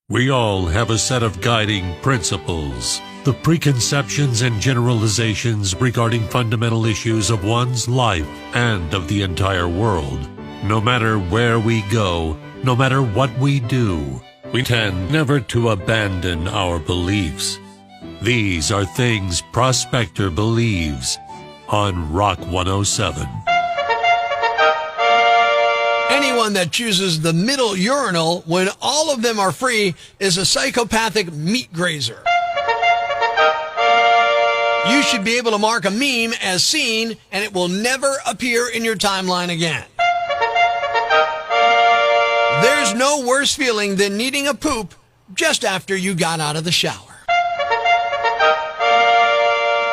We all have a set of guiding principles, the preconceptions and generalizations regarding fundamental issues of one's life and of the entire world. No matter where we go, no matter what we do, we tend never to abandon our beliefs. These are things Prospector believes on Rock 107. Anyone that chooses the middle urinal when all of them are free is a psychopathic meat grazer. You should be able to mark a meme as seen, and it will never appear in your timeline again. There's no worse feeling than needing a poop just after you got out of the shower.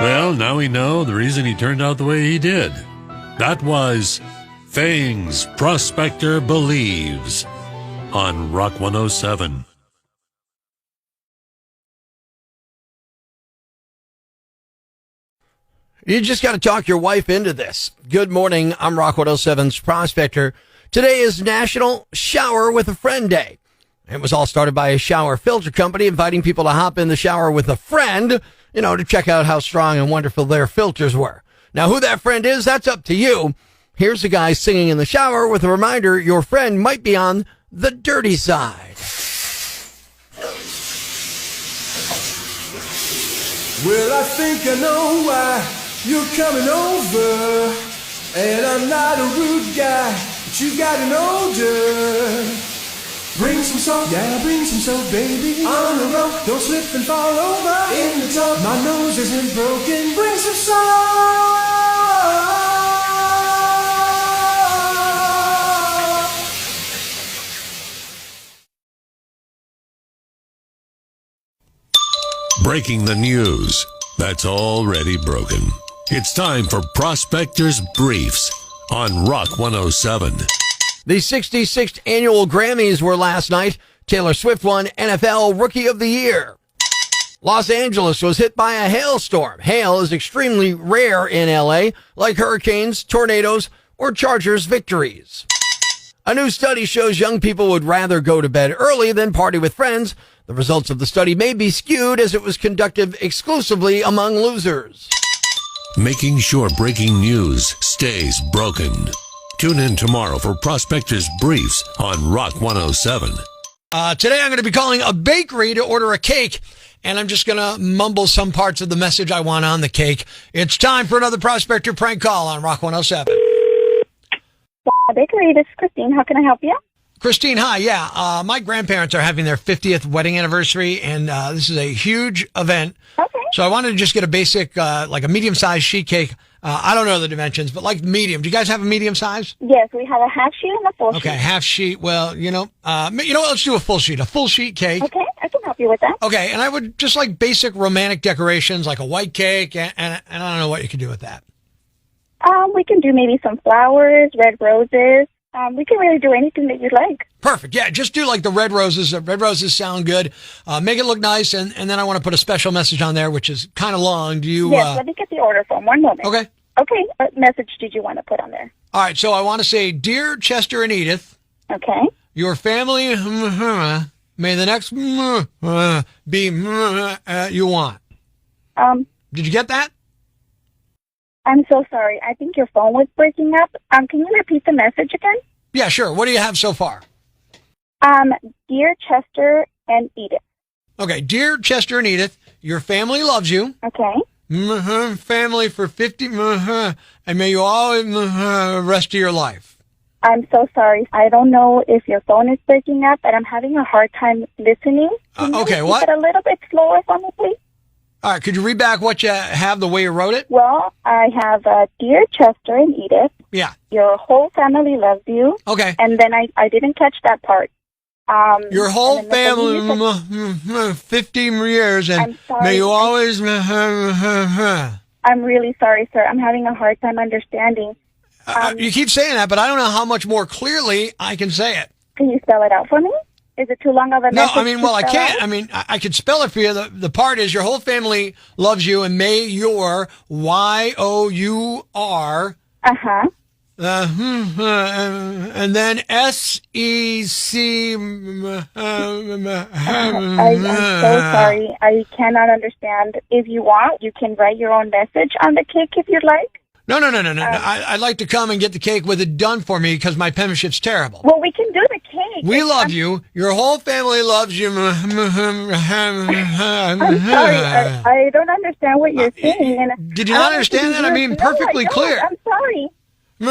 Well, now we know the reason he turned out the way he did. That was Things Prospector Believes on Rock 107. You just got to talk your wife into this. Good morning. I'm Rock 107's Prospector. Today is National Shower with a Friend Day. It was all started by a shower filter company inviting people to hop in the shower with a friend, to check out how strong and wonderful their filters were. Now, who that friend is, that's up to you. Here's a guy singing in the shower with a reminder your friend might be on the dirty side. Well, I think I know why you're coming over. And I'm not a rude guy, but you got an odor. Bring some salt, yeah, bring some soap, baby. On the road, don't slip and fall over. In the tub, my nose isn't broken. Bring some salt. Breaking the news that's already broken. It's time for Prospector's Briefs on Rock 107. The 66th annual Grammys were last night. Taylor Swift won NFL Rookie of the Year. Los Angeles was hit by a hailstorm. Hail is extremely rare in LA, like hurricanes, tornadoes, or Chargers victories. A new study shows young people would rather go to bed early than party with friends. The results of the study may be skewed as it was conducted exclusively among losers. Making sure breaking news stays broken. Tune in tomorrow for Prospector's Briefs on Rock 107. Today I'm going to be calling a bakery to order a cake, and I'm just going to mumble some parts of the message I want on the cake. It's time for another Prospector prank call on Rock 107. Bakery, this is Christine. How can I help you? Christine, hi. Yeah, my grandparents are having their 50th wedding anniversary, and this is a huge event. Okay. So I wanted to just get a basic, like a medium-sized sheet cake. I don't know the dimensions, but like medium. Do you guys have a medium size? Yes, we have a half sheet and a full sheet. Okay, half sheet. Well, what? Let's do a full sheet cake. Okay, I can help you with that. Okay, and I would just like basic romantic decorations, like a white cake, and I don't know what you could do with that. We can do maybe some flowers, red roses. We can really do anything that you'd like. Perfect. Yeah, just do like the red roses. Red roses sound good. Make it look nice, and then I want to put a special message on there, which is kind of long. Do you? Yes, let me get the order form. One moment. Okay. Okay, what message did you want to put on there? All right, so I want to say, Dear Chester and Edith. Okay. Your family, may the next be you want. Did you get that? I'm so sorry. I think your phone was breaking up. Can you repeat the message again? Yeah, sure. What do you have so far? Dear Chester and Edith. Okay, Dear Chester and Edith, your family loves you. Okay. Family for 50, and may you always rest of your life. I'm so sorry. I don't know if your phone is breaking up, but I'm having a hard time listening. Okay, what? Keep it a little bit slower for me, please. All right, could you read back what you have the way you wrote it? Well, I have Dear Chester and Edith. Yeah. Your whole family loves you. Okay. And then I didn't catch that part. Your whole family, 50 years, and may you always... I'm really sorry, sir. I'm having a hard time understanding. You keep saying that, but I don't know how much more clearly I can say it. Can you spell it out for me? Is it too long of a message? No, I can't. I could spell it for you. The part is your whole family loves you, and may your Y-O-U-R And then S-E-C. I'm so sorry. I cannot understand. If you want, you can write your own message on the cake if you'd like. No. I'd like to come and get the cake with it done for me because my penmanship's terrible. Well, we can do the cake. We love you. Your whole family loves you. I'm sorry. I don't understand what you're saying. And Did you not understand that? I mean, perfectly clear. I'm sorry. Sir,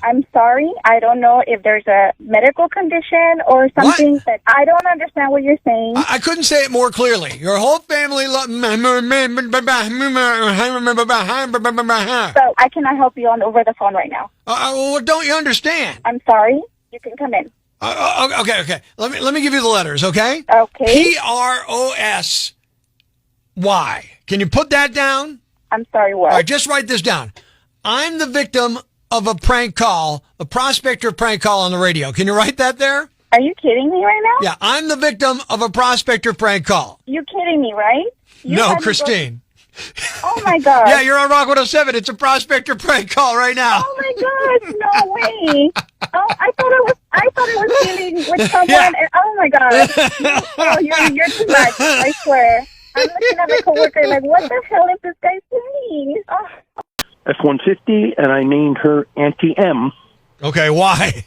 I'm sorry. I don't know if there's a medical condition or something, What? but I don't understand what you're saying. I couldn't say it more clearly. Your whole family loves. So I cannot help you over the phone right now. Well, don't you understand? I'm sorry. You can come in. Okay. Let me give you the letters, okay? Okay. Prosy. Can you put that down? I'm sorry, what? All right, just write this down. I'm the victim of a prank call, a Prospector prank call on the radio. Can you write that there? Are you kidding me right now? Yeah, I'm the victim of a Prospector prank call. You kidding me, right? You No, had to Christine. Oh, my God. Yeah, you're on Rock 107. It's a Prospector prank call right now. Oh, my gosh. No way. Oh, I thought it was dealing with someone. Yeah. And, oh, my God. Oh, you're too much. I swear. I'm looking at my coworker like, what the hell is this guy saying? Oh. F-150, and I named her Auntie M Okay, why?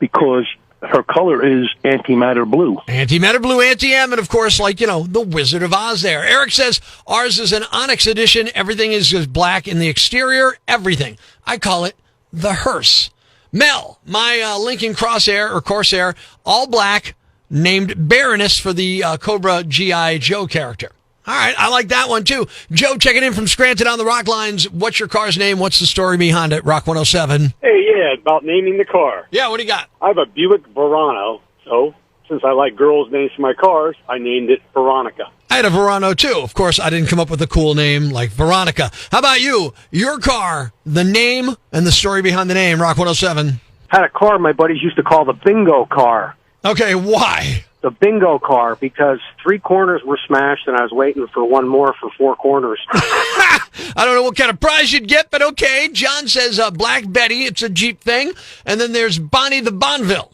because her color is antimatter blue. Antimatter Blue, Anti-M, and of course, the Wizard of Oz there. Eric says, ours is an Onyx edition. Everything is just black in the exterior. Everything. I call it the hearse. Mel, my Lincoln Corsair, all black, named Baroness for the Cobra G.I. Joe character. All right, I like that one, too. Joe checking in from Scranton on the Rock Lines. What's your car's name? What's the story behind it? Rock 107. Hey, yeah, about naming the car. Yeah, what do you got? I have a Buick Verano, so since I like girls' names for my cars, I named it Veronica. I had a Verano, too. Of course, I didn't come up with a cool name like Veronica. How about you? Your car, the name, and the story behind the name, Rock 107. Had a car my buddies used to call the bingo car. Okay, why? The bingo car, because 3 corners were smashed and I was waiting for one more for 4 corners. I don't know what kind of prize you'd get, but okay. John says Black Betty, it's a Jeep thing. And then there's Bonnie the Bonneville.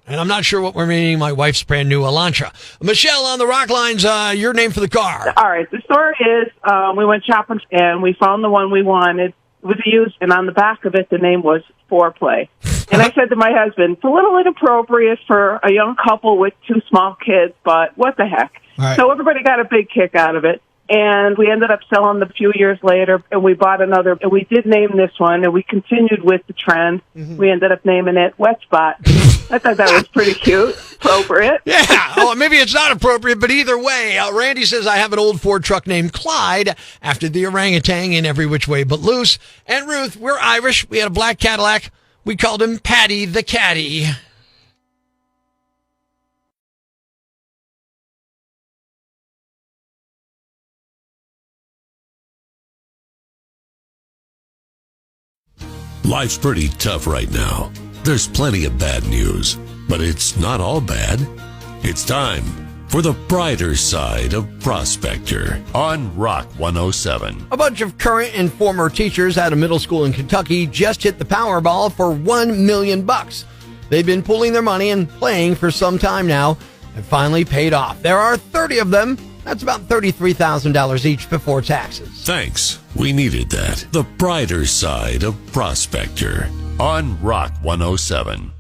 And I'm not sure what we're meaning my wife's brand new Elantra. Michelle on the Rock Lines, your name for the car. All right. The story is we went shopping and we found the one we wanted. It was used, and on the back of it, the name was Foreplay. And I said to my husband, it's a little inappropriate for a young couple with 2 small kids, but what the heck? Right. So everybody got a big kick out of it. And we ended up selling them a few years later, and we bought another. And we did name this one, and we continued with the trend. Mm-hmm. We ended up naming it Wet Spot. I thought that was pretty cute, appropriate. Yeah, oh, maybe it's not appropriate, but either way, Randy says, I have an old Ford truck named Clyde after the orangutan in Every Which Way But Loose. And Ruth, we're Irish. We had a black Cadillac. We called him Paddy the Caddy. Life's pretty tough right now. There's plenty of bad news, but it's not all bad. It's time for the brighter side of Prospector on Rock 107. A bunch of current and former teachers at a middle school in Kentucky just hit the Powerball for $1 million. They've been pooling their money and playing for some time now and finally paid off. There are 30 of them. That's about $33,000 each before taxes. Thanks. We needed that. The brighter side of Prospector on Rock 107.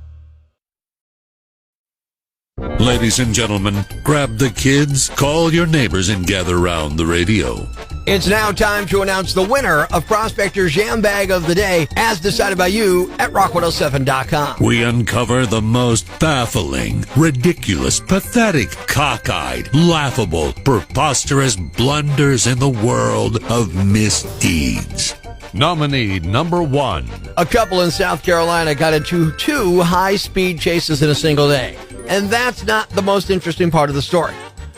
Ladies and gentlemen, grab the kids, call your neighbors, and gather around the radio. It's now time to announce the winner of Prospector's Jam Bag of the Day, as decided by you at rock107.com. We uncover the most baffling, ridiculous, pathetic, cockeyed, laughable, preposterous blunders in the world of misdeeds. Nominee number 1. A couple in South Carolina got into 2 high-speed chases in a single day. And that's not the most interesting part of the story.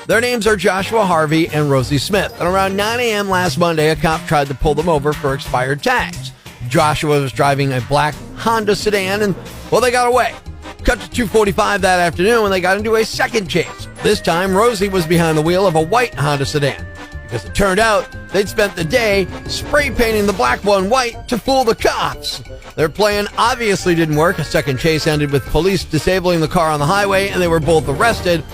Their names are Joshua Harvey and Rosie Smith. And around 9 a.m. last Monday, a cop tried to pull them over for expired tags. Joshua was driving a black Honda sedan, and, well, they got away. Cut to 2:45 that afternoon when they got into a second chase. This time, Rosie was behind the wheel of a white Honda sedan. As it turned out, they'd spent the day spray painting the black one white to fool the cops. Their plan obviously didn't work. A second chase ended with police disabling the car on the highway, and they were both arrested.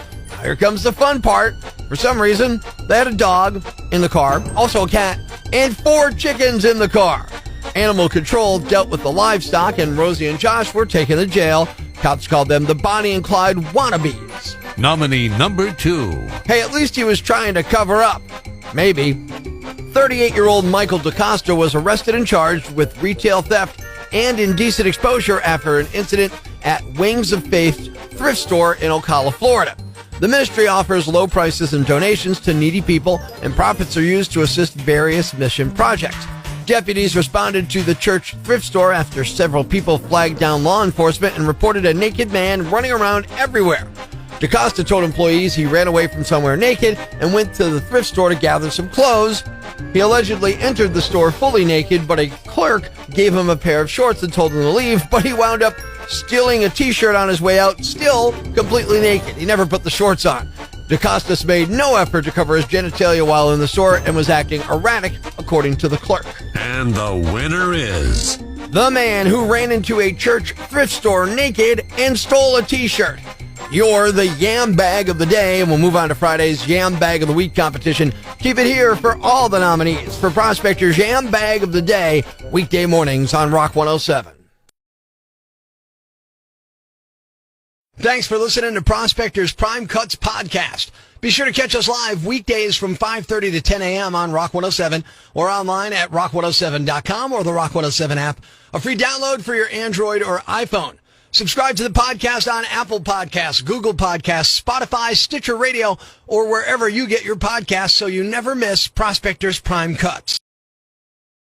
Here comes the fun part. For some reason, they had a dog in the car, also a cat, and 4 chickens in the car. Animal control dealt with the livestock, and Rosie and Josh were taken to jail. Cops called them the Bonnie and Clyde wannabes. Nominee number 2. Hey, at least he was trying to cover up. Maybe. 38-year-old Michael DaCosta was arrested and charged with retail theft and indecent exposure after an incident at Wings of Faith thrift store in Ocala, Florida. The ministry offers low prices and donations to needy people, and profits are used to assist various mission projects. Deputies responded to the church thrift store after several people flagged down law enforcement and reported a naked man running around everywhere. DaCosta told employees he ran away from somewhere naked and went to the thrift store to gather some clothes. He allegedly entered the store fully naked, but a clerk gave him a pair of shorts and told him to leave, but he wound up stealing a t-shirt on his way out, still completely naked. He never put the shorts on. DaCosta made no effort to cover his genitalia while in the store and was acting erratic, according to the clerk. And the winner is the man who ran into a church thrift store naked and stole a t-shirt. You're the Yam Bag of the Day, and we'll move on to Friday's Yam Bag of the Week competition. Keep it here for all the nominees for Prospector's Yam Bag of the Day, weekday mornings on Rock 107. Thanks for listening to Prospector's Prime Cuts podcast. Be sure to catch us live weekdays from 5:30 to 10 a.m. on Rock 107 or online at rock107.com or the Rock 107 app, a free download for your Android or iPhone. Subscribe to the podcast on Apple Podcasts, Google Podcasts, Spotify, Stitcher Radio, or wherever you get your podcasts so you never miss Prospector's Prime Cuts.